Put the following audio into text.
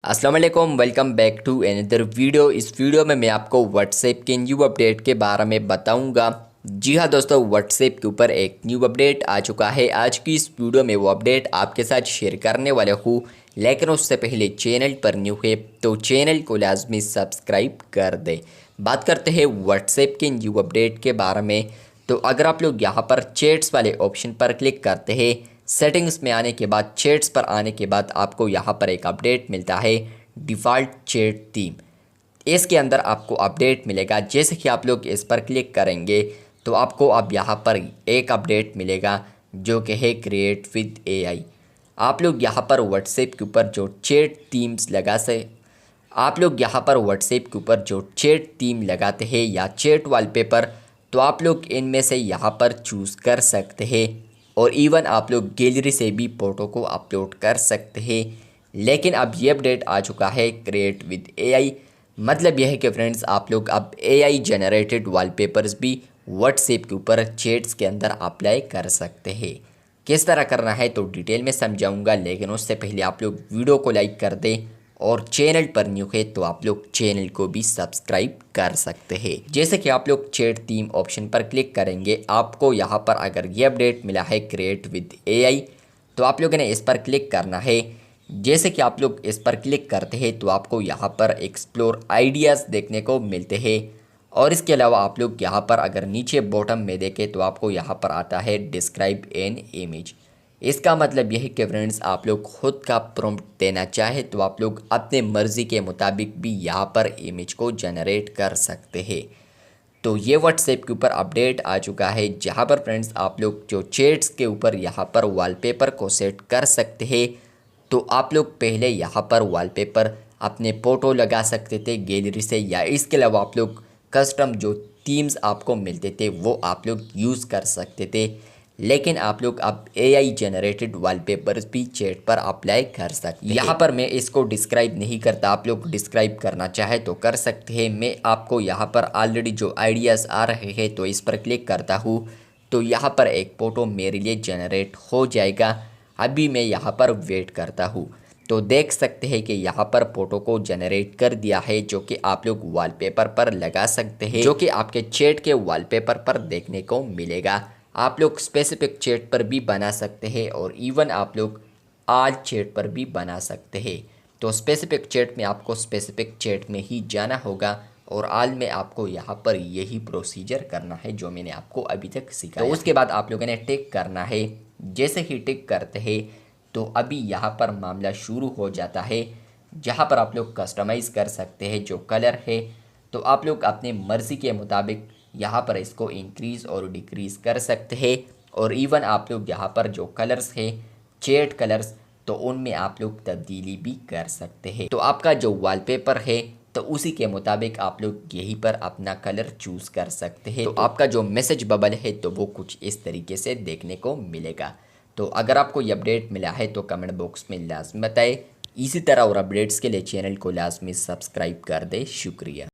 अस्सलाम वालेकुम, welcome back to another video. इस वीडियो में मैं आपको व्हाट्सएप के न्यू अपडेट के बारे में बताऊंगा। जी हाँ दोस्तों, व्हाट्सएप के ऊपर एक न्यू अपडेट आ चुका है। आज की इस वीडियो में वो अपडेट आपके साथ शेयर करने वाला हूँ, लेकिन उससे पहले चैनल पर न्यू है तो चैनल को लाजमी सब्सक्राइब कर दे। बात करते हैं व्हाट्सएप के न्यू अपडेट के बारे में। तो अगर आप लोग यहाँ पर चैट्स वाले ऑप्शन पर क्लिक करते हैं, सेटिंग्स में आने के बाद चैट्स पर आने के बाद आपको यहाँ पर एक अपडेट मिलता है, डिफ़ॉल्ट चैट थीम। इसके अंदर आपको अपडेट मिलेगा। जैसे कि आप लोग इस पर क्लिक करेंगे तो आपको अब यहाँ पर एक अपडेट मिलेगा जो कि है क्रिएट विद एआई। आप लोग यहाँ पर व्हाट्सएप के ऊपर जो चैट थीम्स लगा से आप लोग यहाँ पर व्हाट्सएप के ऊपर जो चैट थीम लगाते हैं या चैट वॉलपेपर, तो आप लोग इनमें से यहाँ पर चूज़ कर सकते हैं और इवन आप लोग गैलरी से भी फ़ोटो को अपलोड कर सकते हैं। लेकिन अब ये अपडेट आ चुका है क्रिएट विद एआई। मतलब यह है कि फ्रेंड्स, आप लोग अब एआई जनरेटेड वॉलपेपर्स भी व्हाट्सएप के ऊपर चैट्स के अंदर अप्लाई कर सकते हैं। किस तरह करना है तो डिटेल में समझाऊंगा, लेकिन उससे पहले आप लोग वीडियो को लाइक कर दें और चैनल पर न्यू है तो आप लोग चैनल को भी सब्सक्राइब कर सकते हैं। जैसे कि आप लोग चैट थीम ऑप्शन पर क्लिक करेंगे, आपको यहाँ पर अगर ये अपडेट मिला है क्रिएट विद एआई, तो आप लोगों ने इस पर क्लिक करना है। जैसे कि आप लोग इस पर क्लिक करते हैं तो आपको यहाँ पर एक्सप्लोर आइडियाज़ देखने को मिलते हैं। और इसके अलावा आप लोग यहाँ पर अगर नीचे बॉटम में देखें तो आपको यहाँ पर आता है डिस्क्राइब एन इमेज। इसका मतलब यह है कि फ्रेंड्स, आप लोग खुद का प्रॉम्प्ट देना चाहे तो आप लोग अपने मर्ज़ी के मुताबिक भी यहाँ पर इमेज को जनरेट कर सकते हैं। तो ये व्हाट्सएप के ऊपर अपडेट आ चुका है, जहाँ पर फ्रेंड्स आप लोग जो चैट्स के ऊपर यहाँ पर वॉलपेपर को सेट कर सकते हैं। तो आप लोग पहले यहाँ पर वॉलपेपर अपने फ़ोटो लगा सकते थे गैलरी से, या इसके अलावा आप लोग कस्टम जो थीम्स आपको मिलते थे वो आप लोग यूज़ कर सकते थे। लेकिन आप लोग अब एआई जनरेटेड वॉलपेपर्स भी चैट पर अप्लाई कर सकते हैं। यहाँ पर मैं इसको डिस्क्राइब नहीं करता, आप लोग डिस्क्राइब करना चाहे तो कर सकते हैं। मैं आपको यहाँ पर ऑलरेडी जो आइडियाज़ आ रहे हैं तो इस पर क्लिक करता हूँ तो यहाँ पर एक फ़ोटो मेरे लिए जनरेट हो जाएगा। अभी मैं यहाँ पर वेट करता हूँ तो देख सकते हैं कि यहाँ पर फ़ोटो को जनरेट कर दिया है, जो कि आप लोग वॉलपेपर पर लगा सकते हैं, जो कि आपके चैट के वॉलपेपर पर देखने को मिलेगा। आप लोग स्पेसिफिक चैट पर भी बना सकते हैं और इवन आप लोग ऑल चैट पर भी बना सकते हैं। तो स्पेसिफिक चैट में आपको स्पेसिफिक चैट में ही जाना होगा और ऑल में आपको यहाँ पर यही प्रोसीजर करना है जो मैंने आपको अभी तक सिखाया। तो उसके बाद आप लोगों ने टिक करना है। जैसे ही टिक करते हैं तो अभी यहाँ पर मामला शुरू हो जाता है, जहाँ पर आप लोग कस्टमाइज़ कर सकते हैं जो कलर है। तो आप लोग अपने मर्ज़ी के मुताबिक यहाँ पर इसको इंक्रीज़ और डिक्रीज़ कर सकते हैं। और इवन आप लोग यहाँ पर जो कलर्स है चैट कलर्स, तो उनमें आप लोग तब्दीली भी कर सकते हैं। तो आपका जो वॉलपेपर है तो उसी के मुताबिक आप लोग यहीं पर अपना कलर चूज़ कर सकते हैं। तो आपका जो मैसेज बबल है तो वो कुछ इस तरीके से देखने को मिलेगा। तो अगर आपको ये अपडेट मिला है तो कमेंट बॉक्स में लाजमी बताएं। इसी तरह और अपडेट्स के लिए चैनल को लाजमी सब्सक्राइब कर दें। शुक्रिया।